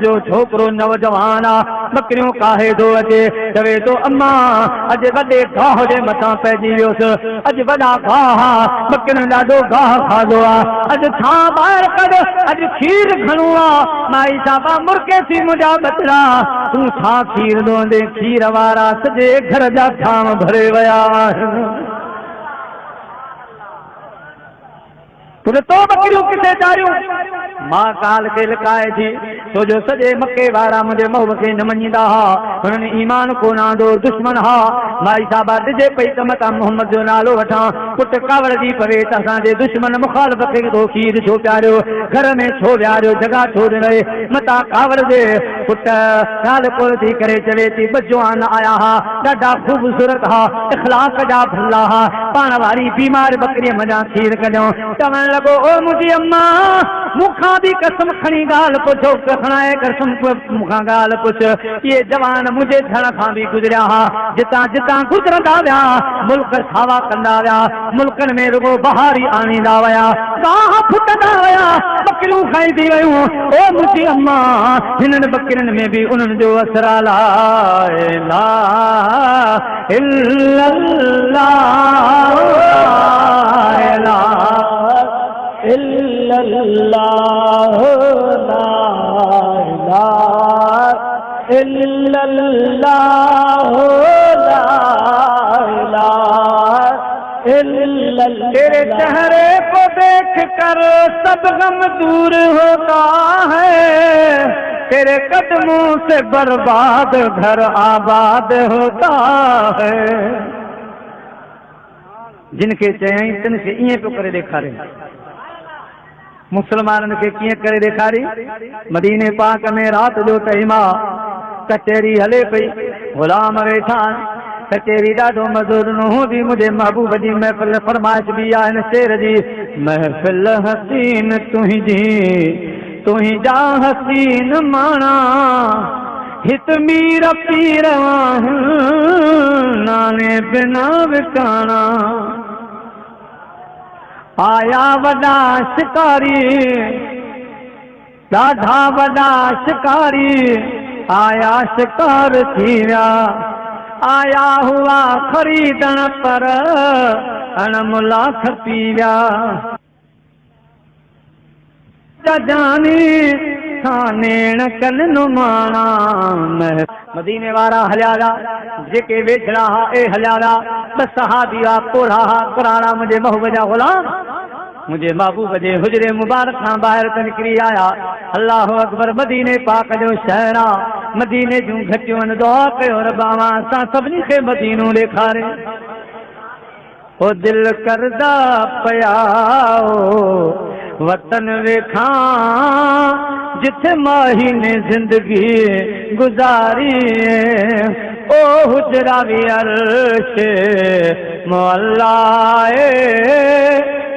जो छोकरो नौजवान बकरियों काहे दो अचे चवे तो अम्मा अज वॾे गाह जे मथां पइजी वियोसि अज वॾा गाह बकरियुनि ॾाढो गाह खाधो आहे अज छा ॿाहिरि कढ अज खीर घणो आहे माई साहिबा मुर्के थी मुंहिंजा बचड़ा तूं छा खीर ॾोंदे खीर वारा सॼे घर जा थाम भरे विया आहिनि तुझे तो बकरियों किथे चारियूं मां काल के लिकाए थी तो जो सजे मक्के वारा मुझे महब के न मञींदा हा हुननि ईमान को नांदो दुश्मन हा माई साहबा ॾिजे पई त मतां मोहम्मद जो नालो वठां पुट कावड़ जी पवे त असांजे दुश्मन मुखालिफ़ खे तो खीर छो प्यारियो घर में छो विहारियो जॻह छो ॾिनई मतां कावड़ जे पुट ॻाल्हि कोन थी करे चवे थी बजवान आया हा ॾाढा ख़ूबसूरत हा इख़लाक़ जा भला हा पाण वारी बीमार बकरीअ मञा खीर कढियो चवण लॻो ओ मुंहिंजी अम्मा मूंखां बि कसम खणी ॻाल्हि पुछो खणाए कसम मूंखां ॻाल्हि पुछ इहे जवान मुंहिंजे थियण खां बि गुज़रिया हा जितां जितां गुज़रंदा विया मुल्क सावा कंदा विया मुल्कनि में रुगो बहारी आणींदा विया गाह फुटंदा विया बकरियूं खाईंदी वियूं ओ मुंहिंजी अम्मा हिननि बकरियुनि में बि उन्हनि जो असर ला इलाहा इल्लल्लाह ला इलाहा इल्लल्लाह ला इलाहा इल्लल्लाह तेरे चेहरे को देख कर सब गम दूर होता है तेरे कदमों से बर्बाद घर आबाद होता है जिनके चयई तिनखे ईअं पियो करे ॾेखारे मुसलमाननि खे कीअं करे ॾेखारी मदीने पाक में राति जो टाइम आहे कचहरी हले पई ग़ुलाम वेठा कचहरी ॾाढो मज़ूर न हूंदी मुंहिंजे महबूब जी महफ़िल फरमाइश बि आहे हिन शेर जी महफ़िल हसीन तुंहिंजा हसीन माणा हित मीर पीर नाने बिना विकाणा आया वॾा शिकारी ॾाढा वॾा शिकारी आया शिकार थी विया आया हुआ खरीदण पर अणमुला खपी विया जानी सानेण कन नुमाणा मदीने वारा हलिया जेके वेठड़ा हा ए हलिया ॿ सहाबी आ पोढ़ा हा पुराणा मुंहिंजे महबूब जा ग़ुलाम मुंहिंजे महबूब जे हुजरे मुबारक खां ॿाहिरि त निकिरी आया अल्लाहु अकबर मदीने पाक जो शहर आ मदीने जूं घटियूं आहिनि दुआ कयो रबावा असां सभिनी खे मदीनो ॾेखारे ओ दिल करदा पया वतन वेखा जिथे माही ने जिंदगी गुजारी ओ हुजरा भी अर्श मौला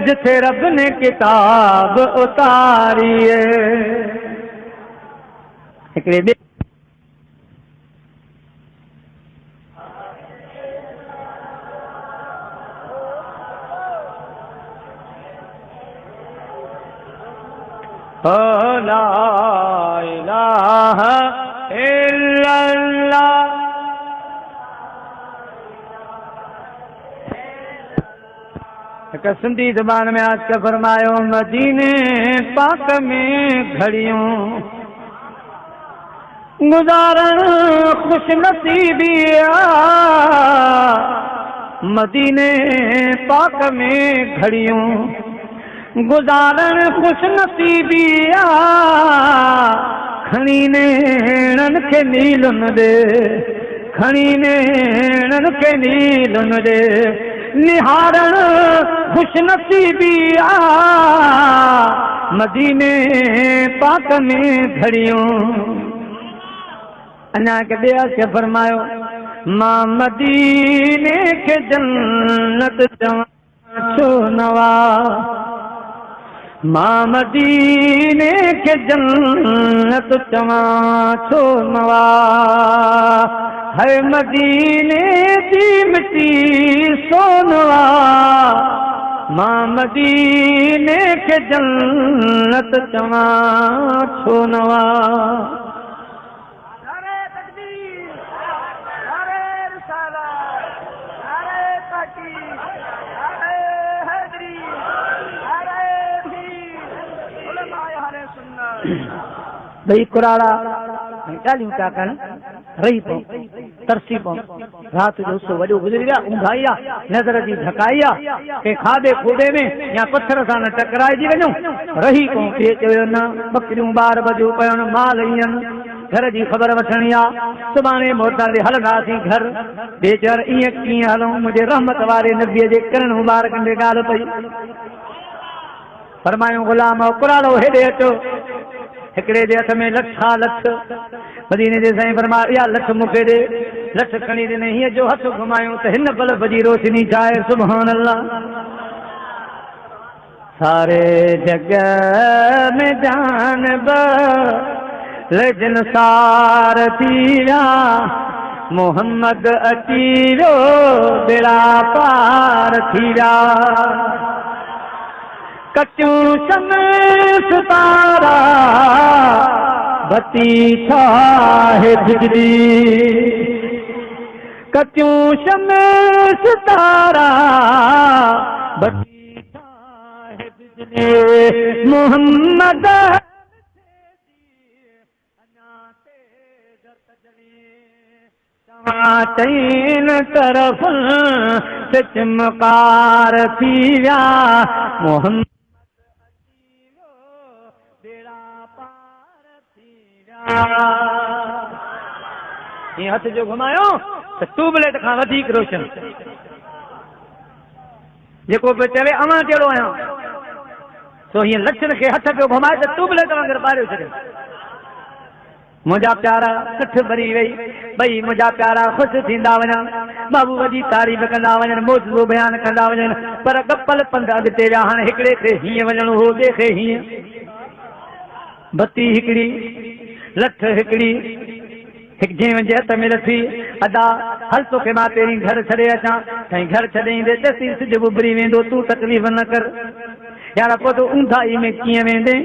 जिथे रब ने किताब उतारी हिकिड़े ला इलाहा इल्लल्लाह एक सिंधी ज़बान में आज का फरमायो मदीने पाक में घड़ियों गुजारण खुश नसीबी मदीने पाक में घड़ियों गुजारण खुश नसीबी खणी नेणन के नीलन दे खणी नेणन के नीलन दे निहारण खुश नसीबी मदीने पाक में घड़ियों अञा के ॿिया के फरमायो मां मदीने के जन्नत चवां छो नवा मां मदीने के जन्नत चवां छो नवा है मदीने दी मिट्टी सोनवा मां मदीने के जन्नत चवां छो नवा भई कुराड़ा ॻाल्हियूं पिया कनि रही पऊं तरसी पऊं राति जो सो वॾो गुज़री विया ऊंघाई आहे नज़र जी झकाई आहे के खाधे खूधे में या पत्थर सां न टकराइजी वञूं रही पऊं ॿिए चयो न बकरियूं 12 बजे पवनि माल ईअनि घर जी ख़बर वठणी आहे सुभाणे मोटांदे हलंदासीं घर बेचार ईअं कीअं हलूं मुंहिंजे रहमत वारे नबीअ जे किरण मुबारकनि ते ॻाल्हि पई फरमायूं ग़ुलाम कुराड़ो हेॾे अचो हिकिड़े जे हथ में लठा लठ मदीने जे साईं फरमाया इहा लठ मूंखे ॾे लठ खणी ॾिनई हीअं जो हथ घुमायूं त हिन बल्ब जी रोशनी छा आहे सुभान अल्लाह सारे जग में जान लेकिन सार थी विया मोहम्मद अची वियो बेड़ा पार थी विया कचूं शमस तारा बती ठाहे बिजली कचूं शमस तारा बती ठाहे बिजली मोहम्मद चईन तरफ से चमकार थी विया मोहम्मद ये हथ जो घुमायो तो ट्यूबलाइट खां वधीक रोशन जेको पे चवे अवां जहिड़ो आहियां सो हीअं लछन खे हथ पियो घुमाए त ट्यूबलाइट वांगुरु ॿारियो छॾियो मुंहिंजा प्यारा कठ भरी वई भई मुंहिंजा प्यारा ख़ुशि थींदा वञनि महबूब जी तारीफ़ कंदा वञनि मौजूदो बयानु कंदा वञनि पर गपल पंध अॻिते विया हाणे हिकिड़े खे हीअं वञणो हो ॿिए खे हीअं बत्ती हिकिड़ी लठ हिकिड़ी जंहिं जे हथ में लथी अदा हल तोखे मां पहिरीं घर छॾे अचां साईं घर छॾे ईंदे चसी सिज उभरी वेंदो तूं तकलीफ़ न कर यार पोइ तूं ऊंधाई में कीअं वेंदे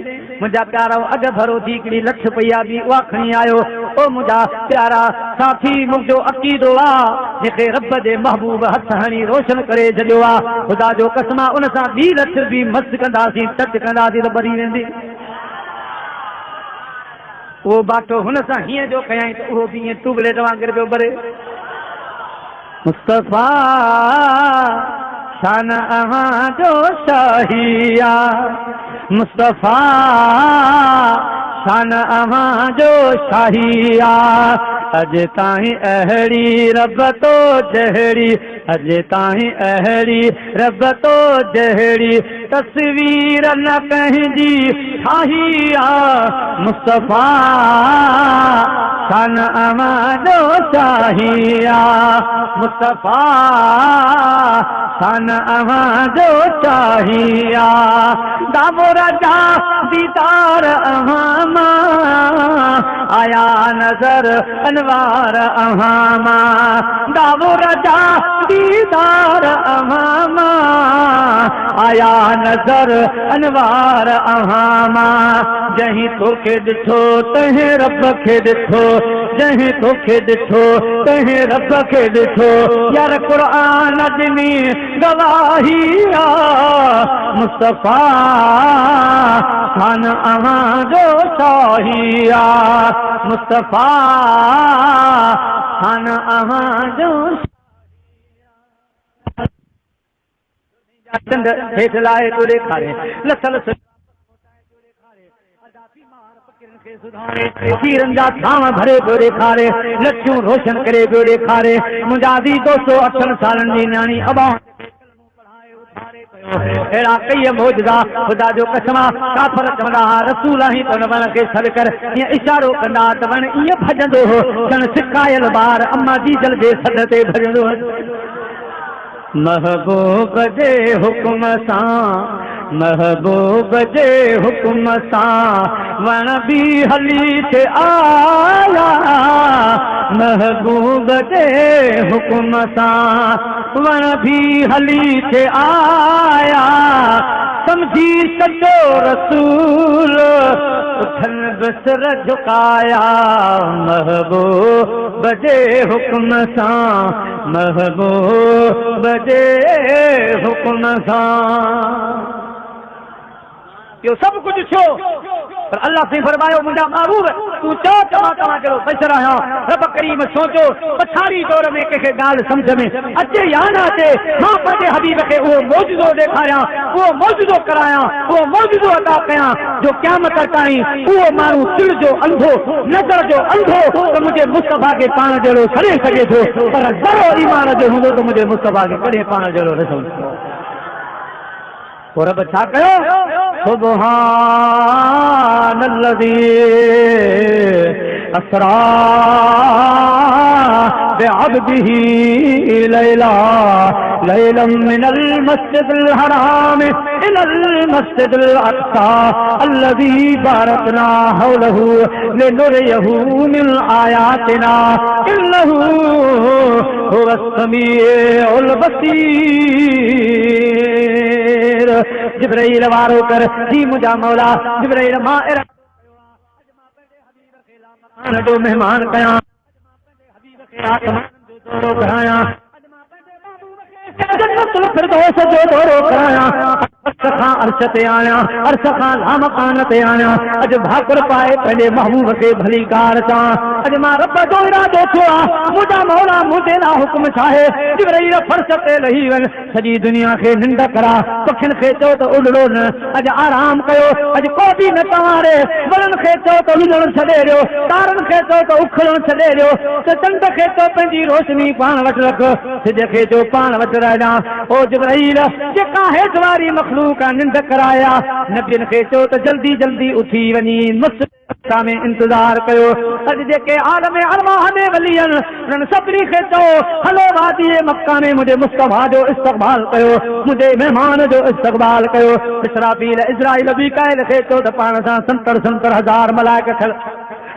मुंहिंजा प्यारा अॻ भरो थी हिकिड़ी लठ पई आहे बि उहा खणी आयो ओ मुंहिंजा प्यारा साथी मुंहिंजो अक़ीदो आहे जेके रब जे महबूब हथ हणी रोशन करे छॾियो आहे ख़ुदा जो कसम आहे उन सां ॿी लठ बि मस्तु कंदासीं टच कंदासीं त ॿरी वेंदी उहो बाटो हुन सां हीअं जो कयई त उहो बि ईअं ट्यूबलाइट वांगुरु पियो भरे मुस्तफ़ा शान अव्हां जो शाहिया मुस्तफ़ा शान अव्हां जो शाहिया अॼु ताईं अहिड़ी रब तो जहिड़ी अॼु ताईं अहिड़ी रब तो जहिड़ी तस्वीर न कंहिंजी ठाही आहे मुस्तफ़ा शान अव्हां जो शाहिया मुस्तफ़ा शान अव्हां जो शाहिया दावो राजा दीदार अव्हां मां आया नज़र अनवार अव्हां मां दावो राजा दीदार अव्हां मां आया नज़र अनवार अव्हां मां जहीं तोखे ॾिठो तंहिं रब खे ॾिठो जहीं तोखे ॾिठो तंहिं रब खे ॾिठो यार क़ुरान ॾिनी गवाही आहे मुस्तफ़ा शान अव्हां जो शाही आहे मुस्तफ़ा शान अव्हां जो चंद हेठ लाए तो ॾेखारे लथल हीरनि जा छांव भरे पियो ॾेखारे लठियूं रोशन करे पियो ॾेखारे मुंहिंजा दी 208 सालनि जी न्याणी अबा अहिड़ा कई मौजदा ख़ुदा जो कसम काफ़र चवंदा हुआ रसूल आहीं त वण खे सॾ कर ईअं इशारो कंदा त वण ईअं भॼंदो हो ॼण सिकायल ॿार अम्मा डीजल जे सॾ ते भॼंदो महबूब जे हुकुम सां महबूब जे हुकुम सां वण बि हली थे आया महबूब जे हुकुम सां वण बि हली थे आया समझी सॼो रसूल उथन बसर झुकाया महबूब जे हुकुम सां महबूब जे हुकुम सां इहो सभु कुझु थियो पर अल्लाह से फरमायो मुंहिंजा महबूब तूं चओ त मां तव्हां जहिड़ो बशर आहियां। रब करीम सोचो पछाड़ी दौर में कंहिंखे ॻाल्हि सम्झ में अचे या न अचे, मां पंहिंजे हबीब खे उहो मौजूदो ॾेखारियां, उहो मौजूदो करायां, उहो मौजूदो अदा कयां जो क़यामत ताईं उहो माण्हू दिलि जो अंधो नज़र जो अंधो त मुंहिंजे मुस्तफ़ा खे पाण जहिड़ो छॾे सघे थो, पर ज़रो ईमान जो हूंदो त मुंहिंजे मुस्तफ़ा खे कॾहिं पाण जहिड़ो न समझो। रब छा कयो सुब्हानल्लज़ी असरा बिअब्दिही लैला लैलन मिनल मस्जिदिल हराम इलल मस्जिदिल अक़सा अल्लज़ी बारकना हौलहु लिनुरियहु मिन आयातिना इन्नहु हुवस समीउल बसीर। जिब्राइल वारो कर जी मुंहिंजा मौला जिब्राइल मां जो मेहमान कयां दौरो करायां जन्नतुल फिरदौस जो दौरो करायां अर्श खां अर्श ते आयां अर्श खां लामकान ते आयां अॼु भाकुर पाए पंहिंजे महबूब खे भली कार चां अॼु मां रब जो इरादो थियो आहे मुंहिंजा मौला मुंहिंजे लाइ हुकुम छा आहे जिब्राइल फर्श ते लही वञ सॼी दुनिया खे निंड करा पखियुनि खे चओ त उॾड़ो न अॼु आराम कयो अॼु को बि न तवारे वणनि खे चओ त उॾणु छॾे ॾियो तारनि खे चओ त उखड़णु छॾे ॾियो त चंड खे चओ पंहिंजी रोशनी पाण वटि रख सिज खे चओ पाण वटि रहिजां ओ जिब्राइल जेका हेठि वारी मखलूक निंड कराया नबियुनि खे चओ त जल्दी जल्दी उथी वञी मुस्ता में इंतज़ार कयो अॼु जेके आलम अरवाह में वली आहिनि उन्हनि सभिनी खे चओ हलो वादी मक्का में मुंहिंजे मुस्तफ़ा जो इस्तक़बाल कयो मुंहिंजे महिमान जो इस्तक़बाल कयो इसराफील इज़राइल मीकाईल खे चओ त पाण सां 70,000 मलाइका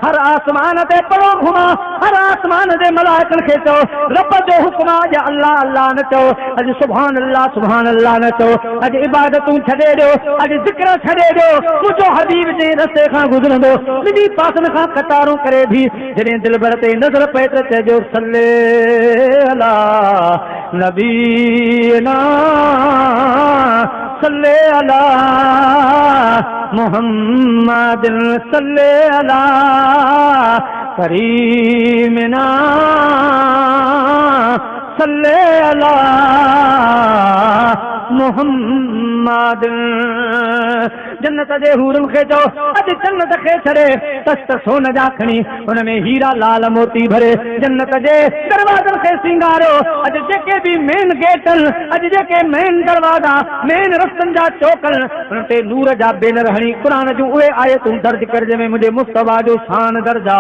हर आसमान ते पड़ो घुमा हर आसमान जे मलाइकनि खे चओ रब जो हुक्म आहे अल्लाह अल्लाह न चओ अॼु सुभान अल्लाह न चओ अॼु इबादतूं छॾे ॾियो अॼु ज़िक्र छॾे ॾियो मुंहिंजो हबीब जे रस्ते खां गुज़रंदो ॿिन्ही पासनि खां कतारूं करे बि जॾहिं दिलबर ते नज़र पए त चइजो सल्ले अला नबीना सल्ले अला मुहम्मद सल्ले अला करीमना सल्ले अला मुहम्मद जन्नत जे हूरनि खे चओ अॼु जन्नत खे छॾे तस्त सोन जा खणी हुन में हीरा लाल मोती भरे जन्नत जे दरवाज़नि खे सिंगारियो अॼु जेके बि मेन गेट अॼु जेके मेन दरवाज़ा मेन रस्तनि जा चौकल हुन ते नूर जा बैनर हणी क़ुरान जूं उहे आयतूं दर्ज कर जंहिंमें मुंहिंजे मुस्तफ़ा जो शान दर्जा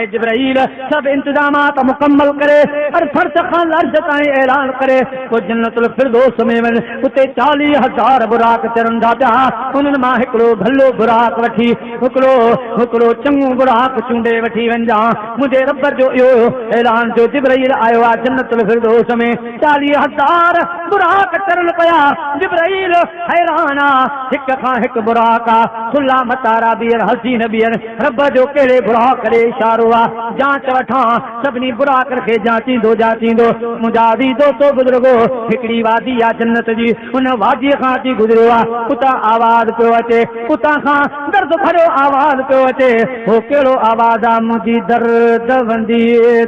ऐं जिब्राइल सभु इंतज़ामात मुकम्मल करे हर फर्श खां लर्ज़ ताईं ऐलान करे पोइ जन्नतुल फिरदौस में वञ उते 40,000 बुराक चरंदा पिया उन्हनि मां हिकिड़ो भलो बुराक वठी हिकिड़ो चङो बुराक चूंडे वठी वञा मुंहिंजे रब जो इहो ऐलान जो जिब्राइल आयो आहे जन्नतुल फिरदौस में 40,000 बुराक चरण पिया जिब्राइल हैरान आहे हिक खां हिकु बुराक आहे खुला मतारा बीहनि हसीन बीहनि रब जो कहिड़े बुराक ॾे इशारो आहे जांच वठां सभिनी बुराकनि खे जाचींदो मुंहिंजा बि दोस्तो बुज़ुर्गो हिकिड़ी वादी आहे जन्नत जी उन वादीअ खां अची गुज़रियो आहे उतां आवाज़ पियो अचे उतां खां दर्द भरियो आवाज़ पियो अचे हो कहिड़ो आवाज़ आहे मुंहिंजी दर्द वंदी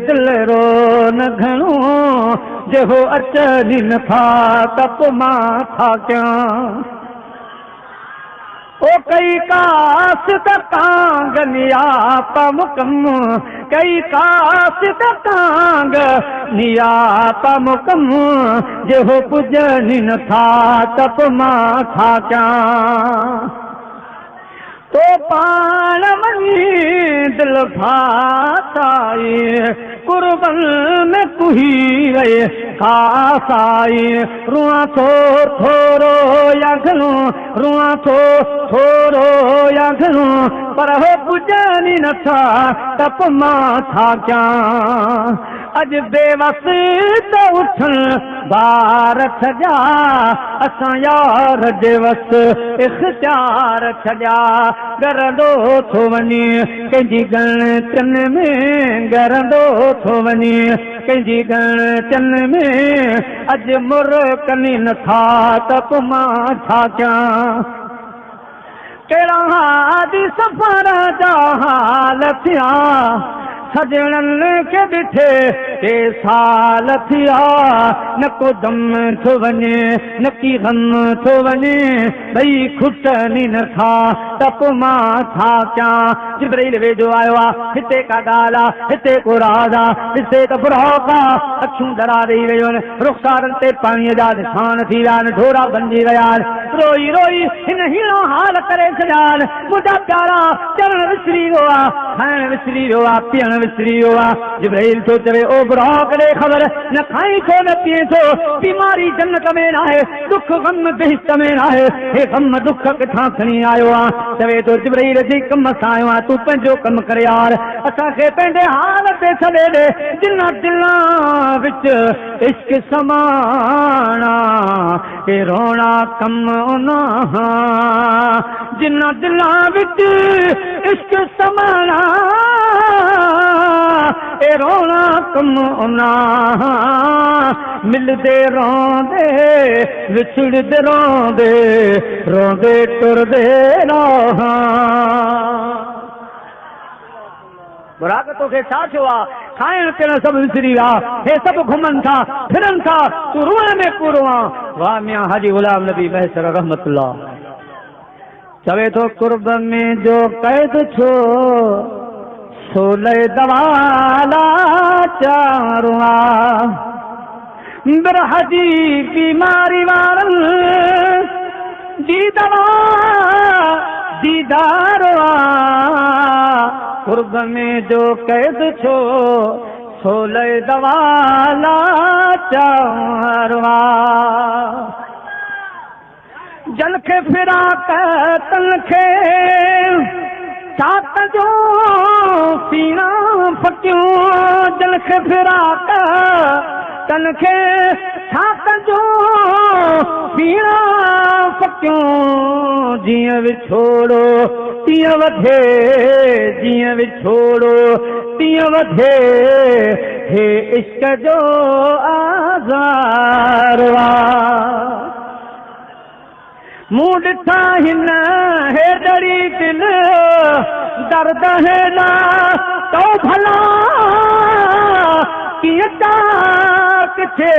दिलि रो न घणो जे हो अचनि नथा त पोइ मां छा कयां ओ कई कास तांग निया पमुकम कई कास तांग निया पमुकम जे हो पुजनि नथा त पोइ मां छा कयां तो पाण मनी दिल फासाई कुर्बन में कुही रहे खासाई रुआ थो थोरो या घणो रुआ थो थोरो या घणो पर हो पुजनि नथा त पोइ मां छा कयां अॼु बेवस त उथनि बार छॾिया असां यार जे वस इख़्तियार छॾिया गरंदो थो वञे कंहिंजी गणचन में गरंदो थो वञे कंहिंजी गणचन में अॼु मुर कनि नथा त पोइ मां छा कयां केड़ा हादी सफर जा हाल थिया सजणन के ॾिठे के साल थिया न को दम थो वञे न की गम थो वञे भई खुटनी न खा तप मां छा कयां जिब्राइल वेझो आयो आहे हिते का ॻाल्हि आहे हिते को राज़ आहे हिते त बुराक आहे अखियूं डरा ॾेई वियूं आहिनि रुख़सारनि ते पाणीअ जा निशान थी विया आहिनि ढोरा बणिजी विया आहिनि रोई रोई हिन हीरो हाल करे छॾिया आहिनि मुंहिंजा प्यारा चढ़ण विसरी वियो आहे खाइण विसरी वियो आहे पीअण विसरी वियो आहे जिब्राइल थो चवे ओ बुराक ॾे ख़बर न खाई छो न पीए छो बीमारी जन्नत में न आहे दुख गम बेहिश्त में न आहे हे गम दुख किथां खणी आयो आहे चवे थो जिब्राइल जी कम सां आयो आहे तूं पंहिंजो कमु करे यार असांखे पंहिंजे हाल ते छॾे ॾे जिन दिलां विच इश्क समाना के रोना कम उना जिन दिलां विच इश्क समाना ए रोना कम उना मिलदे रोंदे विछड़दे रोंदे रोंदे टुरदे रहां बुराक तोखे छा थियो आहे खाइण पीअण सभु विसरी विया हे सभु घुमनि था फिरनि था तूं रुअण में पूरो आहे वाह मियां हाजी गुलाम नबी महसर रहमतुल्लाह चवे थो कुर्ब में जो कैद छो सोले दवाला चारुआ बिरह जी बीमारी वारनि जी दवा दीदारवा कुर्ब में जो कैद छो सोले दवाला चारुआ जल के फिराक तन के चात जो सीना फटियूं जल के फिराक तन के चात जो सीना फटियूं जीअं विछोड़ो तीअं वधे जीअं विछोड़ो तीअं वधे हे इश्क जो आज़ारवा मूं ॾिठा हिन हे डरी दिल दर्द है ना तो भला कीअं ताक थे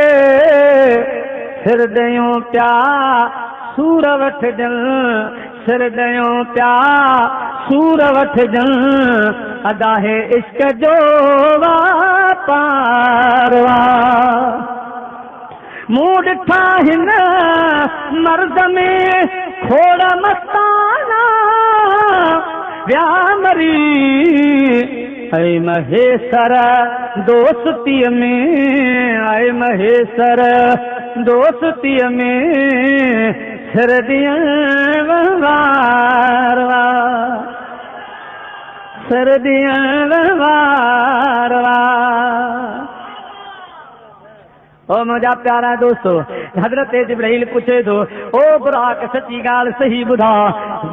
सिर ॾियूं पिया सूर वठजनि सिर ॾियूं पिया सूर वठजनि अदा हे इश्क जो वापारवा मूं ॾिठा हिन मर्द में खोड़ मस्ताना व्या मरी ऐं महेसर दोस्तीअ में ऐं महेसर दोस्तीअ में सिर ॾियण वारवा सिर ॾियण वारवा ओ मुझा प्यारा दोस्तों हजरत जिब्राइल पूछे थो ओ बुराक सची गाल सही बुधा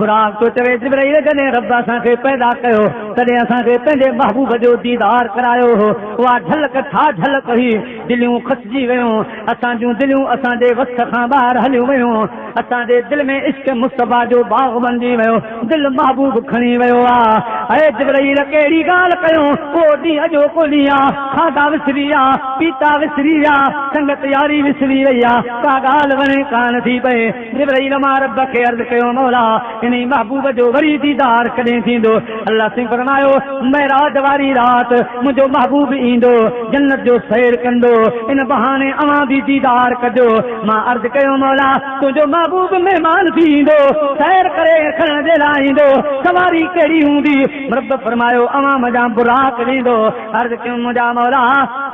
बुराक तो चवे जिब्राइल जने रब असांखे पैदा कयो तॾहिं असांखे पंहिंजे महबूब जो दीदार करायो हो उहा झलक छा झलक हुई दिलियूं खसिजी वियूं असां जूं दिलियूं असांजे वस खां ॿाहिरि हलियूं वियूं असांजे दिलि में इश्क मुस्तफा जो बाग़ बणिजी वियो दिलि महबूब खणी वियो आहे ऐं जिब्राइल कहिड़ी ॻाल्हि कयूं उहो ॾींहं जो को ॾींहुं आहे खाधा विसरी विया पीता विसरी विया संगत यारी विसरी वई आहे का ॻाल्हि वणे कान थी पए जिब्राइल मां रब खे अर्ज़ कयो मौला इन महबूब जो वरी दीदार कॾहिं थींदो अल्लाह सिंह फरमायो महराज वारी राति मुंहिंजो महबूब ईंदो जन्नत जो सैर कंदो इन बहाने अवां बि दीदार कजो मां अर्ज़ कयो मौला तुंहिंजो महबूब महिमान थी ईंदो सैर करे खणण जे लाइ ईंदो सवारी कहिड़ी हूंदी रब फरमायो अवां मुंहिंजा बुराक ॾींदो अर्ज़ कयो मुंहिंजा मौला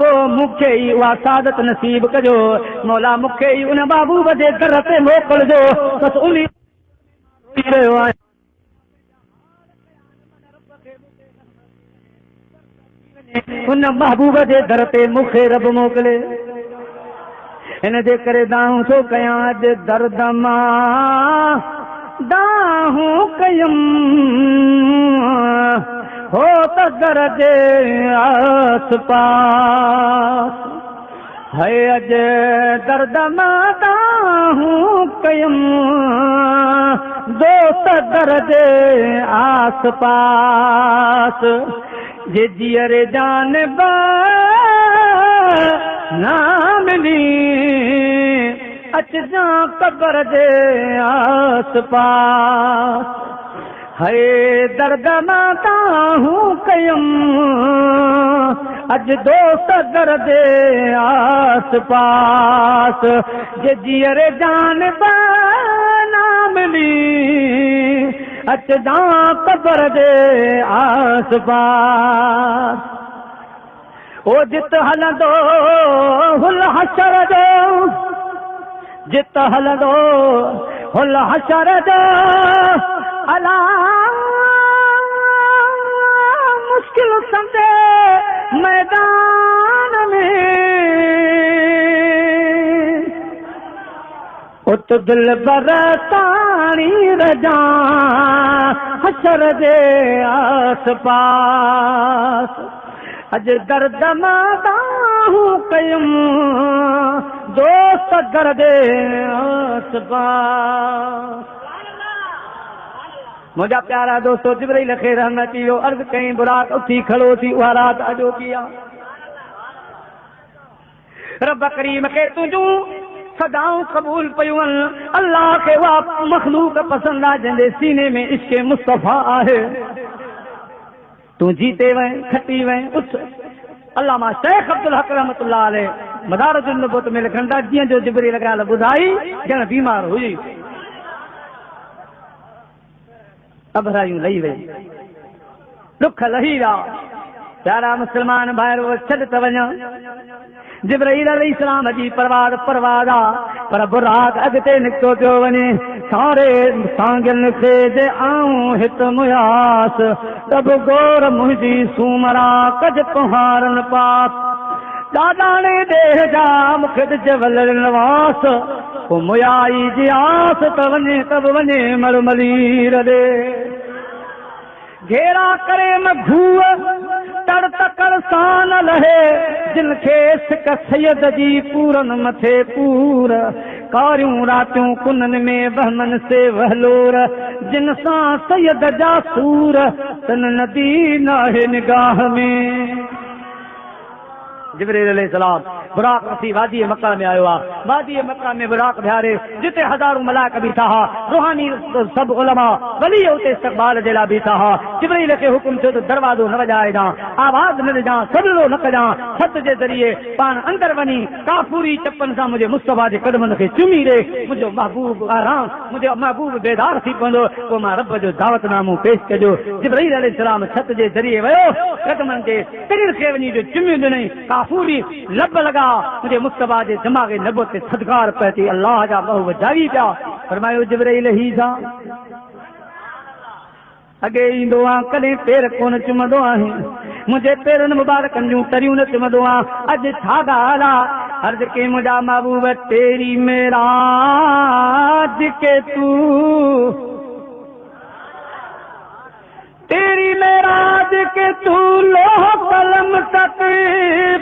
पोइ मूंखे ई उहा सादत नसीब कजो मौला मूंखे ई उन महबूब जे दर ते मोकिलिजो बसि उन रहियो आहे उन महबूब जे दर ते मूंखे रब मोकिले हिन जे करे दाहूं थो कयां अॼु दर्द मां दाहूं कयमि हो त दर जे आस पास है अॼु दर्द मां दाहूं कयमि दोस्त दर्जे आस पास जे जियर जान नाम ली अच जा कबर जे आस पास है दर्द माता हूँ कयम अज दोस्त दर्जे आस पास जे जियर जान नाम ली अच जा कबर जे आस पास ओ जित हलंदो हुल हशर जो जित हलंदो हुल हशर जो अला मुश्किल समझे मैदान में उत दिल बरतानी रजा हशर जे आस पास अज दर्द माता हूँ कयुम दोस्त दर्दे आस पास मुझा प्यारा दोस्तों जिब्राइल खे रहमत इहो अर्ज़ कई बुराक उथी खड़ो थी उहा रात अॼो किया रब करीम खे तुंहिंजूं सदाऊं क़बूल पयूं अल्लाह खे उहा मखलूक पसंदि आहे जंहिंजे सीने में इश्क़ मुस्तफ़ा आहे तूं जीते वएं खटी वएं उथ अल्लामा शेख अब्दुल हक रहमतुल्लाह अलैह मदारिजुन नबुवत में लिखनि था जीअं जो जिब्रील ॻाल्हि ॿुधाई ॼण बीमार हुई अभरायूं लही वई दुख लही विया प्यारा मुस्लमान भाइरो छॾ त वञा जिब्राइल अलैहिस्सलाम जी परवाज़ पर बुराक अॻिते निकितो पियो वञे सारे सांगन खे जे आऊं हित मुयास तब गोर मुंहिंजी सूमरा कज कुहारन पास दादाणे देह जा मूंखे जवल नवास पोइ मुयाई जी आस त वञे मलमलीर ॾे घेरा करे मघूअ तड़ तकड़ सां न लहे जिन खे सिक सैयद जी पूरन मथे पूर कारियूं रातियूं कुनन में बहमन से वहलोर जिन सां सैयद जा सूर तन नदी नाहे निगाह में जिब्रील अलैहिस्सलाम बुराक वसी वादी मक्का में आयो आहे वादी मक्का में बुराक बिहारे जिते हज़ारों मलाइक बीठा हा रूहानी सब उलमा वली उते इस्तक़बाल जे लाइ बीठा हा जिब्रील खे हुकुम थियो त दरवाज़ो न वॼाइजां आवाज़ न ॾिजां सदलो न कजां छत जे ज़रिए पाण अंदर वञी काफूरी चपन सां मुंहिंजे मुस्तफ़ा जे कदमनि खे चुमी ॾे मुंहिंजो महबूब आराम मुंहिंजो महबूब बेदार थी पवंदो पोइ मां रब जो दावतनामो पेश कजो जिब्रील अलैहिस्सलाम छत जे ज़रिए वियो कदमनि जे तिरियुनि खे वञी जो चुमियूं ॾिनई काफूरी लब लगा मुझे मुस्तफा जे दिमाग़ नबुवत ते सदकार पई अल्लाह जा महबूब जावी पिया फरमायो जिब्राइल ही सा अगे ईंदो आहे कॾहिं पेर कोन चुमंदो आहे मुंहिंजे पेरनि मुबारकनि जूं तरियूं न चुमंदो आहे अॼु छा ॻाल्हि आहे अर्ज़ कई मुंहिंजा महबूब तेरी मेराज के तू तेरी मेराज के तू लोह कलम तक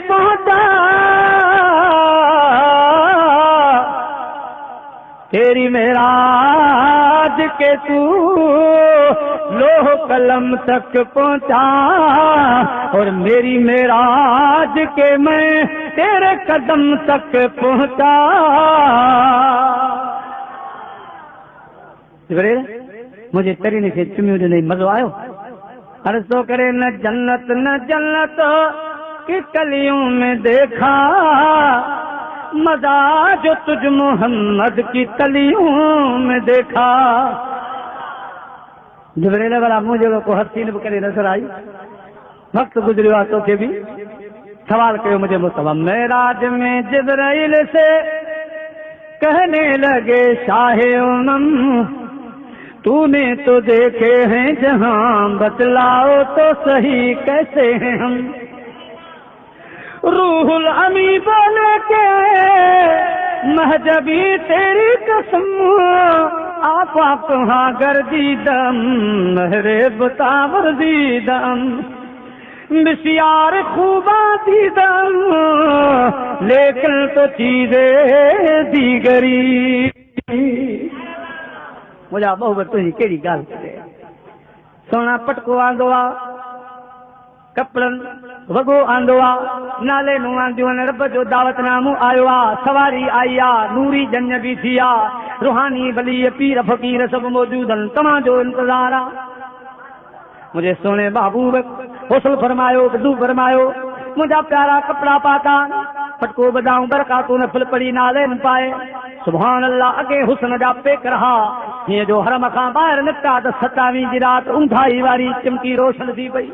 पहुंचा तेरी मेराज के तू लोह कलम तक पहुंचा और मेरी मेराज के मैं तेरे कदम तक पहुंचा मुझे तरीने से चुमियों नहीं मज़ो आयो अर्ज़ तो करे न जन्नत की कलियों में देखा मज़ा जो तुझ मोहम्मद की कलियों में देखा जिब्रील वाला मुझे को हसीन करे नजर आई वक्त गुजरियो तो के भी सवाल कयो मुझे मुस्तफा मेराज में जिब्रील से कहने लगे शाहे उमम तूने तो देखे हैं जहां बतलाओ तो सही कैसे हैं हम रूहुल अमी बोले के महजबी तेरी कसम आपा कहाँ गर्दी दम महरे बतावर दी दम मिसियार खूबा दी दम लेकिन तो चीजें दीगरी मुझा बहु तुझी कहिड़ी ॻाल्हि करे सोना पटको आंदो आहे कपड़नि वॻो आंदो आहे नाले नूं आंदियूं आहिनि रब जो दावतनामो आयो आहे सवारी आई आहे नूरी जंज बि थी आहे रूहानी वली पीर फ़कीर सभु मौजूद आहिनि तव्हांजो इंतज़ार आहे मुझे सोने महबूब हौसल फरमायो वज़ू फरमायो मुझा प्यारा कपड़ा पाता पटको बदाऊं बरकातू नफल पड़ी नाले न पाए सुभान अल्लाह अगे हुस्न जा पेक रहा हीअं जो हरम खां ॿाहिरि निकिता त 27 जी रात ऊंधाई वारी चिमकी रोशन थी पई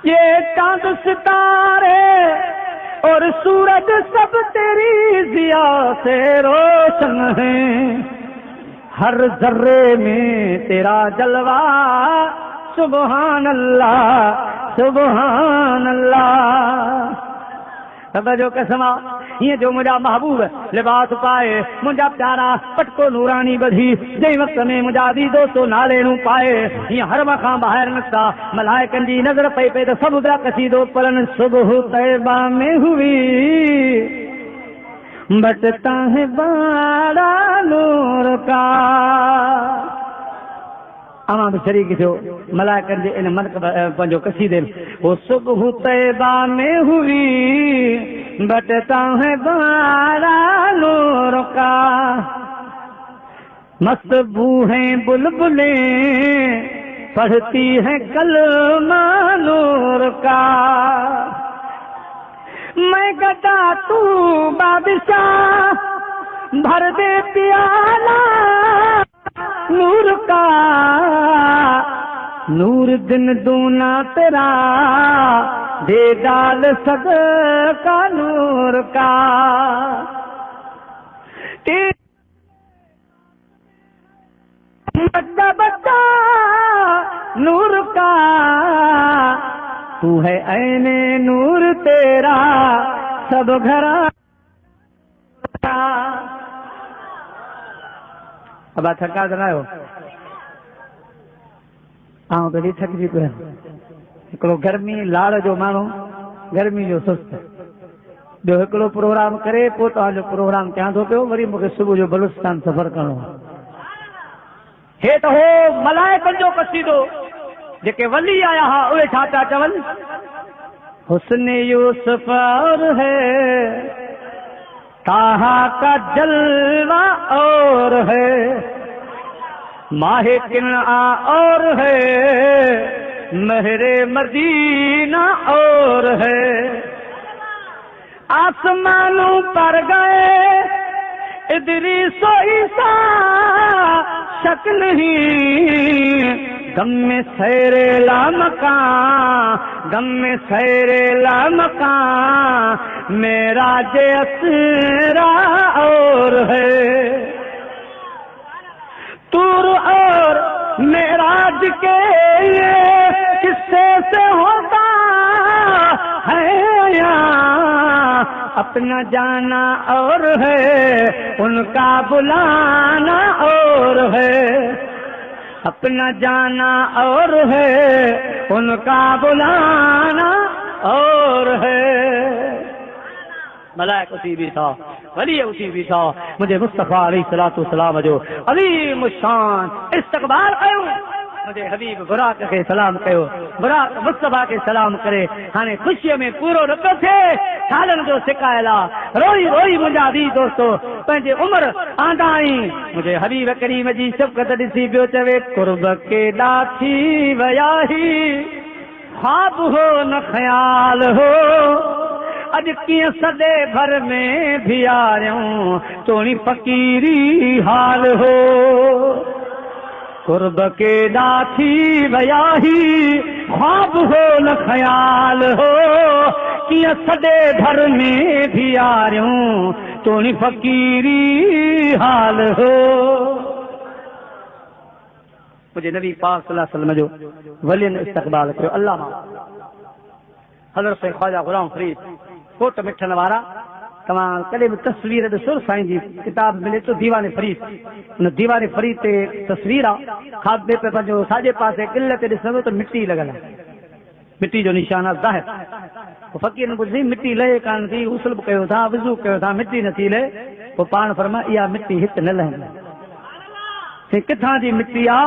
ये चांद सितारे और सूरज सब तेरी जिया से रोशन है हर जर्रे में तेरा जलवा सुभान अल्लाह सुभान अल्लाह रब जो कसमा ये जो मुझा महबूब लिबास पाए मुझा प्यारा पटको नूरानी बधी जै वक्त में मुझा दी दोस्तों नाले नू पाए ये हर मखां बाहर निकता मलाइकन जी नजर पई पे तो समुद्र कसीदो पलन सुबह तैबा में हुई बटता है बाड़ा नूर का अमा भी शरीक थियो मलाइकन जे इन मन पंहिंजो कसीदे वो सुबह तैबा में हुई बटता है बाड़ा नूर का मस्त बूहें बुलबुलें पढ़ती है कलमा नूर का मैं गदा तू बादशाह भर दे प्याला नूर का नूर दिन दूना तेरा दे डाल सदका नूर का बच्चा बच्चा नूर का तू है ऐने नूर तेरा सब घरा अब थका जनायो आऊं कॾहिं थकिजी पियो हिकिड़ो गर्मी लाड़ जो माण्हू गर्मी जो सुस्त ॿियो हिकिड़ो प्रोग्राम करे पोइ तव्हांजो प्रोग्राम कयां थो पियो वरी मूंखे सुबुह जो बलूचिस्तान सफ़र करणो आहे हे त हो मलाइकनि जो कसीदो जेके वली आया हुआ उहे छा पिया चवनि हुस्न यूसुफ और है ताहा का जलवा और है माहे किना और है महरे मदीना और है आसमानों पर गए इदरीस ईसा शक नहीं गम में सैरे ला मकान गम में सैरे ला मकान मेरा जे असरा और है तूर और मेराज के ये किस्से से होता है यहाँ अपना जाना और है उनका बुलाना और है अपना जाना और है उनका बुलाना और है मलाइक उसी भी था वली उसी भी था मुझे मुस्तफा अलैहिस्सलातु वस्सलाम जो अलीम शान इस्तकबाल कयो मुझे हबीब बुराक के सलाम कयो बुराक मुस्तफा के सलाम करे हाने खुशी में पूरो न पियो थिए सालन जो शिकायला रोई रोई मुंहिंजा दी दोस्तो पंहिंजे उम्र आंदाई मुझे हबीब करीम जी शफ़क़त ॾिसी पियो चवे कुर्ब के ॾाथी वयाही ख्वाब हो न ख्याल हो अज कीअं सदे भर में भियारियूं तोणी फ़क़ीरी हाल हो कुर्ब के ॾाथी वयाही ख्वाब हो न ख्याल हो कीअं सदे भर में भियारियूं तोणी फ़क़ीरी हाल हो मुझे नबी पाक सल्लल्लाहु अलैहि वसल्लम जो वलियन इस्तक़बाल कयो अल्लाह हज़रत ख्वाजा गुलाम फरीद कोट मिठन वारा तव्हां कॾहिं बि तस्वीर ॾिसो साईं जी किताब मिले थो दीवाने फरीद उन दीवाने फरीद ते तस्वीर आहे खाधे पे पंहिंजो साॼे पासे किल ते ॾिसंदो त मिटी लॻल आहे मिटी जो निशान आहे ज़ाहिर फ़क़ीर ॿुधी मिटी लहे कान थी उसल कयो था वज़ू कयो था मिटी नथी लहे पोइ पाण फरमा इहा मिटी हिते न लहंदी किथां जी मिट्टी आ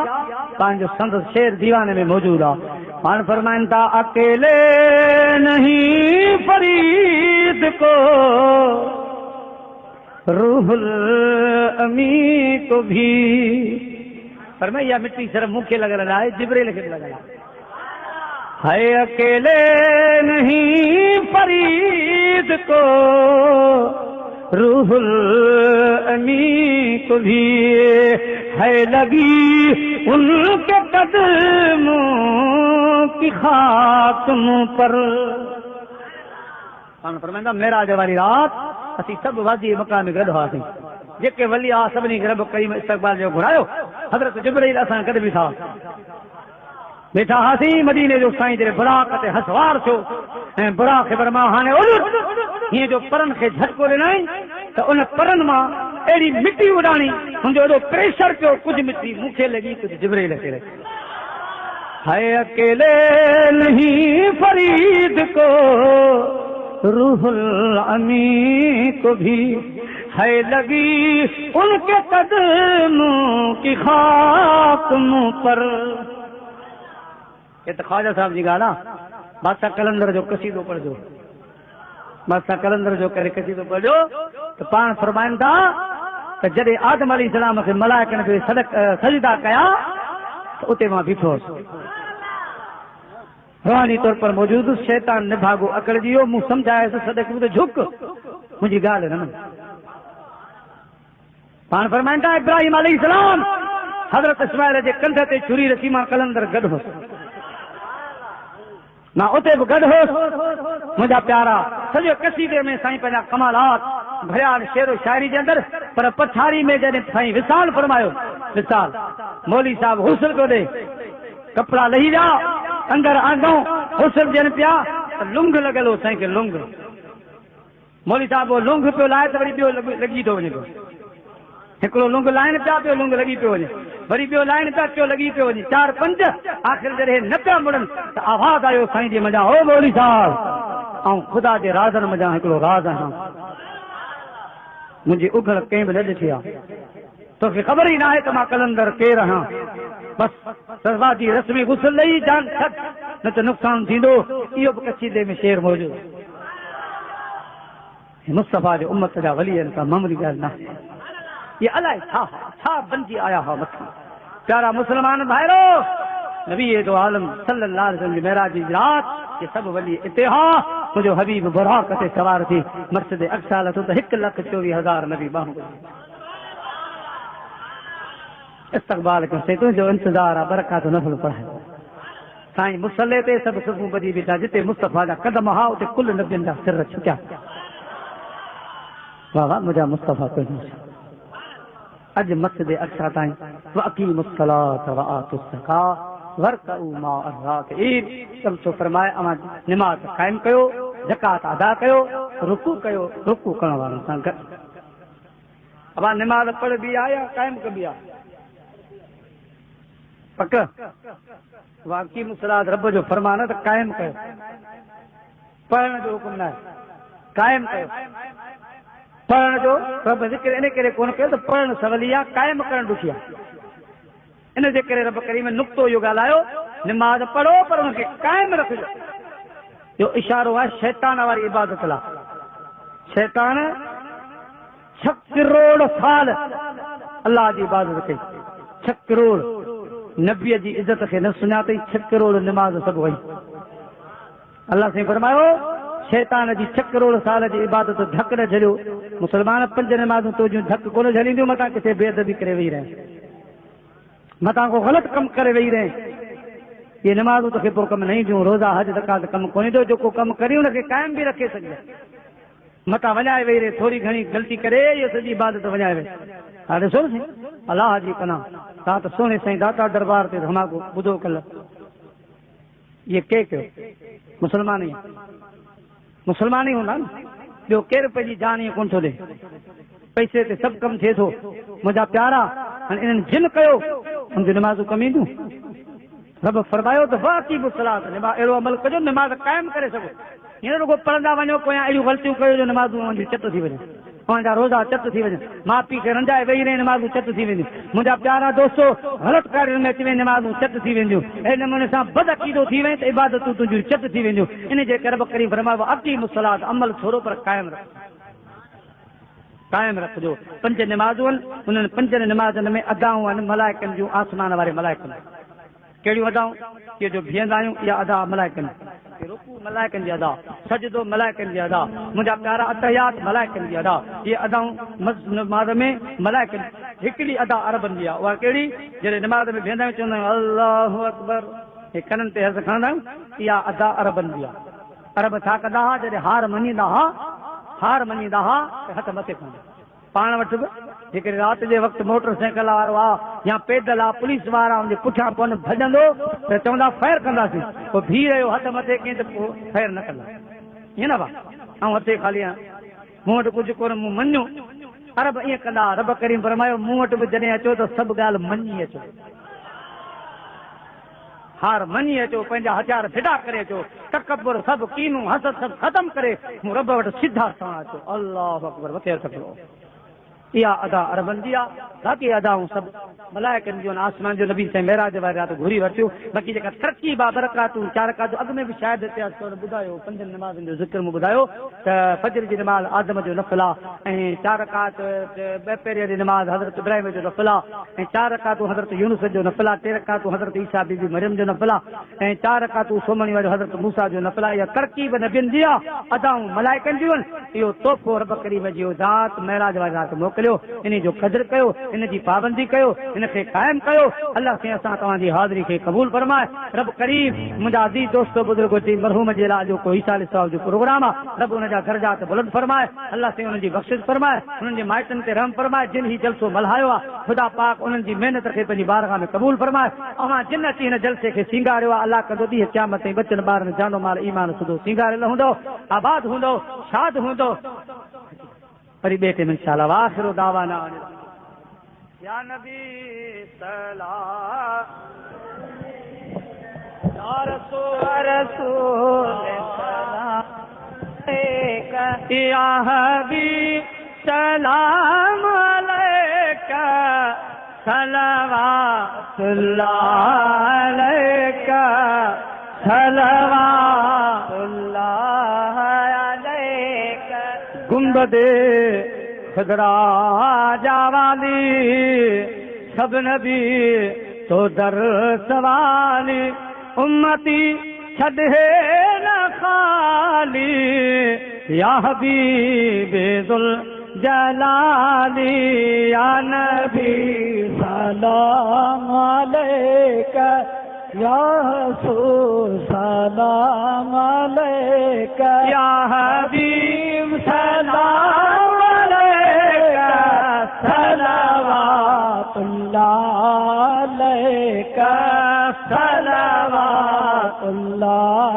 पंहिंजो संदस शेर दीवाने में मौजूद आ हाण फरमाइनि था अकेले नहीं फरीद को रूहुल अमी को भी फरमाया यह मिट्टी सिर्फ मुखे लगल है जिब्रील के लगल है अकेले नहीं फरीद को रूहुल अमी को भी है लगी उनके कदमों की खाक मुंह पर फरमाइंदा मेराज वारी रात असीं सभु वादी मकान में गॾु हुआसीं जेके वली आ सभिनी खे रब करीम इस्तक़बाल जो घुरायो हज़रत जिब्रील असां गॾु बीठा वेठा हासीं मदीने जो साईं जॾहिं बुराक ते हसवार थियो ऐं बुराक खे फरमायो हाणे हीअं जो परनि खे झटको ॾिनई त उन परनि मां अहिड़ी मिटी उॾाणी मुंहिंजो एॾो प्रेशर पियो कुझु मिटी मूंखे लॻी कुझु जिब्रील खे लॻी है अकेले नहीं फरीद को रूहुल अमी को भी है लगी उनके कदमों की खाक मुंह पर ये तो ख्वाजा साहब जी ॻाल्हि आहे बादशाह कलंदर जो कसीदो पढ़जो बादशाह कलंदर जो करे कसीदो पढ़जो त पाण फरमाइनि था त जॾहिं आदम अलैहिस्सलाम खे मलाइकनि खे सजदा कया त उते मां बीठो हुउसि रूहानी तौर पर मौजूद शैतान निभागो अकड़जी वियो मूं सम्झायसि सदक में झुक मुंहिंजी ॻाल्हि न पाण फरमाइनि था इब्राहिम अलैहिस्सलाम हज़रत इस्माइल जे कंध ते छुरी रखी मां कलंदर गॾु हुउसि मां उते बि गॾु हुउसि मुंहिंजा प्यारा सॼो कसीदे में साईं पंहिंजा कमालात भरिया शेरो शाइरी जे अंदरि पर पछाड़ी में जॾहिं साईं विसाल फरमायो विसाल मौली साहब हुस्न पियो ॾे कपिड़ा लही विया अंदरि आंदो हुस्न ॾियनि पिया त लुंग लॻल हो साईं खे लुंग मौली साहब वो लुंग पियो लाहे त वरी ॿियो लॻी थो वञे पियो हिकिड़ो लुंग लाइनि पिया ॿियो लुंग लॻी पियो वञे वरी ॿियो लाइनि पिया टियों लॻी पियो वञे 4 5 आख़िर जॾहिं न पिया मुड़नि त आवाज़ आयो साईं जी मज़ा ओ मौली साहब ऐं ख़ुदा जे राज़नि मज़ा हिकिड़ो राज़ आहियां मुंहिंजी उघड़ कंहिं बि न ॾिठी आहे तोखे ख़बर ई न आहे त मां कलंदर केरु आहियां बसि सरवादी रस्मी गुसल ॾेई जान छॾ न त नुक़सानु थींदो इहो बि कसीदे में शेर मौजूदु मुस्तफ़ा जो उम्मत जा वली आहिनि का मामूली ॻाल्हि न ये अलाए छा बंजी आया हा मथां प्यारा मुसलमान भाइरो नबी दो आलम सल्लल्लाहु अलैहि वसल्लम जी मेराज जी रात ये सभु वली इते हा मुंहिंजो हबीब बुराक ते सवार थी मस्जिद अक्सा लथो त 1,24,000 नबी बाहूं इस्तक़बाल कयो से तुंहिंजो इंतज़ार आहे बरकात नफ़ल पढ़ाए साईं मुसले ते सभु सुबुह ॿधी बीठा जिते मुस्तफ़ा जा कदम हा उते कुल नबियनि जा सिर छुटिया वाह वाह मुंहिंजा मुस्तफ़ा तुंहिंजो अज मस्जिद अक्सा ताईं वअकीमुस सलात व आतुस ज़कात वरकऊ माअ अर्राकिईन तम तो फरमाए अमा नमाज कायम कयो ज़कात अदा कयो रुकू करण वारनि सां गॾु अबा नमाज पढ़ बि आया कायम कबी आ पक वअकीमुस सलात रब जो फरमान त कायम कयो पढ़ण जो हुकुम न कायम कयो पढ़ण जो रब ज़िक्र इन करे कोन कयो त पढ़ण सवली आहे कायम करणु ॾुखी आहे इन जे करे रब करीम नुक़्तो इहो ॻाल्हायो निमाज़ पढ़ो पर हुनखे कायम रखिजो इहो इशारो आहे शैतान वारी इबादत लाइ शैतान 6 करोड़ साल अलाह जी इबादत कई 6 करोड़ नबीअ जी इज़त खे न सुञातई 6 करोड़ निमाज़ सभु वई अलाह साईं फरमायो शैतान जी 6 करोड़ साल जी इबादत धक न झलियो मुसलमान 5 नमाज़ूं तुंहिंजूं धक कोन झलींदियूं मथां किथे बेअदबी करे वेही रहे मथां को ग़लति कमु करे वेही रहे ये नमाज़ूं तोखे पोइ कमु न ईंदियूं रोज़ा हज ज़कात कमु कोन ईंदो जेको कमु करी हुनखे कायम बि रखे सघे मथां वञाए वेही रहे थोरी घणी ग़लती करे इहो सॼी इबादत वञाए वेही हा ॾिसो न साईं अलाह जी पनाह तव्हां त सोने साईं दाता दरबार ते धमाको ॿुधो कल्ह इहे के कयो मुसलमान ई हूंदा न ॿियो केरु पंहिंजी जान ईअं कोन थो ॾे पैसे ते सभु कमु थिए थो मुंहिंजा प्यारा हाणे इन्हनि जिन कयो हुनजूं निमाज़ूं कमु ईंदियूं रब फरमायो त बाक़ी मुसलात अहिड़ो अमल कजो निमाज़ कायम करे सघो हींअर रुगो पढ़ंदा वञो पोयां अहिड़ियूं ग़लतियूं कयो जो निमाज़ूं वञी चट थी वञे अवांजा रोज़ा चट थी वञनि, माउ पीउ खे रंजाए वेही रहे नमाज़ूं चट थी वेंदियूं, मुंहिंजा प्यारा दोस्तो ग़लति कार्य में अची वञे नमाज़ूं चट थी वेंदियूं, अहिड़े नमूने सां बदअक़ीदो थी वञे त इबादतूं तुंहिंजूं चट थी वेंदियूं। इन जे करे रब करीम फरमायो अक़ीमु सलात, अमल थोरो पर कायम रखिजो। 5 नमाज़ूं आहिनि, उन्हनि 5 नमाज़नि में अदाऊं आहिनि मलाइकनि जूं, आसमान वारे मलाइकनि। कहिड़ियूं अदाऊं? इहे जो बीहंदा आहियूं इहा अदा मलाइकनि, रुकू मलाइकनि जी अदा, सजदो मलाइकनि जी अदा, मुंहिंजा प्यारा अतहियात मलाइकनि जी अदा। इहे अदाऊं नमाज़ में मलाइकनि। हिकिड़ी अदा अरबनि जी आहे, उहा कहिड़ी? जॾहिं नमाज़ में बीहंदा आहियूं चवंदा आहियूं अल्लाहु अकबर, हे कननि ते हर्ज़ खणंदा आहियूं, इहा अदा अरबनि जी आहे। अरब छा कंदा हुआ? जॾहिं हार मञींदा हुआ हथ मथे खणंदा। पाण वटि बि हिकिड़ी राति जे वक़्तु मोटरसाइकिल वारो आहे या पैदल आहे, पुलिस वारा हुनजे पुठियां पवनि भॼंदो त चवंदा फायर कंदासीं, पोइ बीह रहियो हथ मथे कई त पोइ फायर न कंदा, ईअं न भाउ? ऐं हथे ख़ाली मूं वटि कुझु कोन, मूं मञियो। अरब ईअं कंदा। रब करीम फरमायो मूं वटि बि जॾहिं अचो त सभु ॻाल्हि मञी अचो, हार मञी अचो, पंहिंजा हथियार फिटा करे अचो, तकबर सभु कीनूं हसद सभु ख़तमु करे मूं रब वटि सिधा सां अचो। अल्लाहु अकबर, मथे हथ करो। इहा अदा अरबनि जी आहे। बाक़ी अदाऊं सभु मलाइकनि जूं आसमान जो नबी साईं मेराज वारी राति घुरी वरितियूं। बाक़ी जेका तरक़ीब आहे बरकातूं 4 रकातूं अॻु में बि शायदि इतिहास तौर ॿुधायो, 5 नमाज़नि जो ज़िक्र मूं ॿुधायो त फजर जी नमाज़ आदम जो नफ़िल आहे, ऐं 4 रकात ॿ पहिरीं वारी नमाज़ हज़रत इब्राहिम जो नफ़िल आहे, ऐं 4 रकातूं हज़रत यूनुस जो नफ़िल आहे, 3 रकातूं हज़रत ईसा बीबी मरियम जो नफ़िल आहे, ऐं 4 रकातूं सोमणी वारो हज़रत मूसा जो नफ़िल आहे। इहा तरक़ीब नबियुनि जी आहे, अदाऊं मलाइकनि जूं आहिनि। इहो तोहफ़ो रब करीम जी ज़ात मेराज वारी राति मोकिलियो। इन जो क़दुरु कयो, इन जी पाबंदी कयो, इनखे क़ाइमु कयो। अलाह साईं असां तव्हांजी हाज़िरी खे क़बूल फरमाए। रब करीम मुंहिंजा अज़ीज़ दोस्तो बुज़ुर्ग अची मरहूम जे लाइ जो कोई साल साहब जो प्रोग्राम आहे, रब हुनजा दर्जात बुलंद फरमाए। अलाह साईं हुननि जी बख़्शिश फरमाए, हुननि जे माइटनि ते रहम फरमाए। जिन ही जलसो मल्हायो आहे ख़ुदा पाक उन्हनि जी महिनत खे पंहिंजी बारगाह में क़बूल फरमाए। अवां जिन अची हिन जलसे खे सींगारियो आहे, अलाह कंदो ॾींहुं क़यामत ताईं बचनि ॿारनि जानो माल ईमान सुधो सींगारियल हूंदो, आबाद हूंदो, शाद हूंदो। वरी ॿिए टाइम इंशाअल्लाह आख़िरो दावाना या नबी सलाम या रसूल सलाम या हबीब सलाम अलैका सलवातुल्लाह अलैका सलवातुल्लाह अलैका। गुंबदे खुदरा जावाली सब नबी तो दर सवाली, उम्मती छड़े न खाली या हबीबे जुल जलाली या नबी सलाम अलैका या रसूल सलाम अलैका या हबीब सलाम अलैका सलवातुल्लाह अलैका सलवातुल्लाह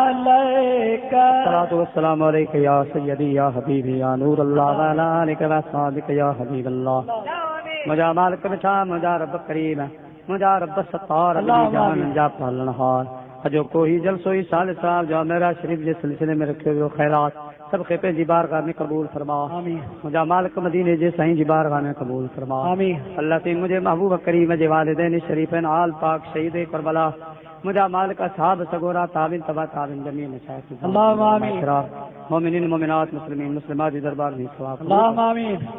अलैका। सलातु वस्सलामु अलैका या सय्यदी या हबीबी या नूर अल्लाह व अला आलिका व अस्हाबिका या हबीब अल्लाह। मुंहिंजा मालिक छा मुंहिंजा रब करीम, मुंहिंजा रब सत्तार जान जा पालनहार। अॼो कोई जलसो ई साल साहब जो मेरा शरीफ जे सिलसिले में रखियो वियो ख़ैरात सभ खे पंहिंजी बारगाह में क़बूल फरमा। मुंहिंजा मालिक मदीने जे साईं जी बारगाह में क़बूल फरमा। अल्लाह ते मुंहिंजे महबूब करीम जे वालिदैन शरीफ़न आल पाक शहीद करबला, मुंहिंजा मालिक असहाब सगोरा ताबिन तबा ताबिन जमीन मशाइख मोमिनीन मोमिनात मुस्लिमीन मुस्लिमात जी दरबार में सवाब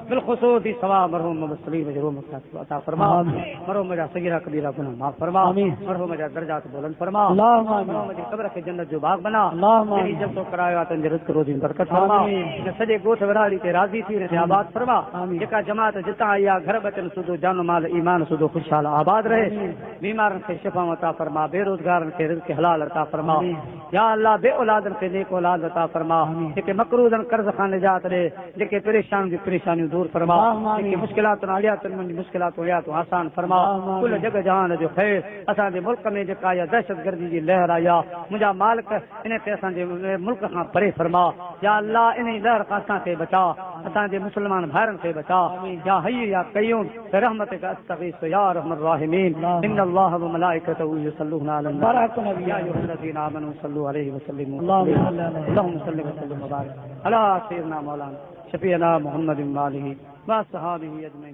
बिलखुसूस ही सवाब मरहूम मुस्लिम मजरूम अता फरमा। मरहूम मुंहिंजा सगीरा कबीरा गुनाह माफ़ फरमा। मरहूम मुंहिंजा दर्जात बुलंद फरमा। मरहूम मुंहिंजी क़ब्र खे जन्नत जो बाग बना। जहिड़ी जलसो करायो आहे तुंहिंजे रिज़्क़ रोज़ी बरकत फरमा। हिन सॼे ॻोठ विराड़ी ते राज़ी थी हिन ते आबाद फरमा। जेका जमात जितां आई आहे घर बचन सुधो जानो माल ईमान सुधो खुशहाल आबाद रहे। बीमारनि खे शिफ़ा अता फरमा, बेरोज़गारनि खे रिज़्क़ हलाल अता फरमा। या अल्लाह बे औलादनि खे नेक औलाद अता फरमा। जेके मकरूज़नि कर्ज़ खां निजात ॾे, जेके परेशान जी परेशानियूं दूर फरमा। जेके मुश्किलातुनि हलियातुनि मुंहिंजी मुश्किलातूं हलियातूं आसान फरमा। कुल जग जहान जो ख़ैर। असांजे मुल्क में जेका इहा दहशतगर्दी जी लहर आई आहे, मुंहिंजा मालिक इन खे असांजे मुल्क खां परे फरमा। या अल्लाह इन लहर खां असांखे बचा, असांजे मुस्लमान भाइरनि खे बचा। या हय्यू या क़य्यूम रहमतिक अस्तगीस या रहमर राहिमीन। इन्नल्लाह व मलाइकतहू युसल्लूना अलन नबी या अय्युहल्लज़ीना आमनू सल्लू अलैहि व सल्लिमू अल्लाहुम्मा सल्लि व सल्लिम व बारिक अला सय्यिदिना मौलाना शफीअना मुहम्मद वालिही व असहाबिही अजमईन।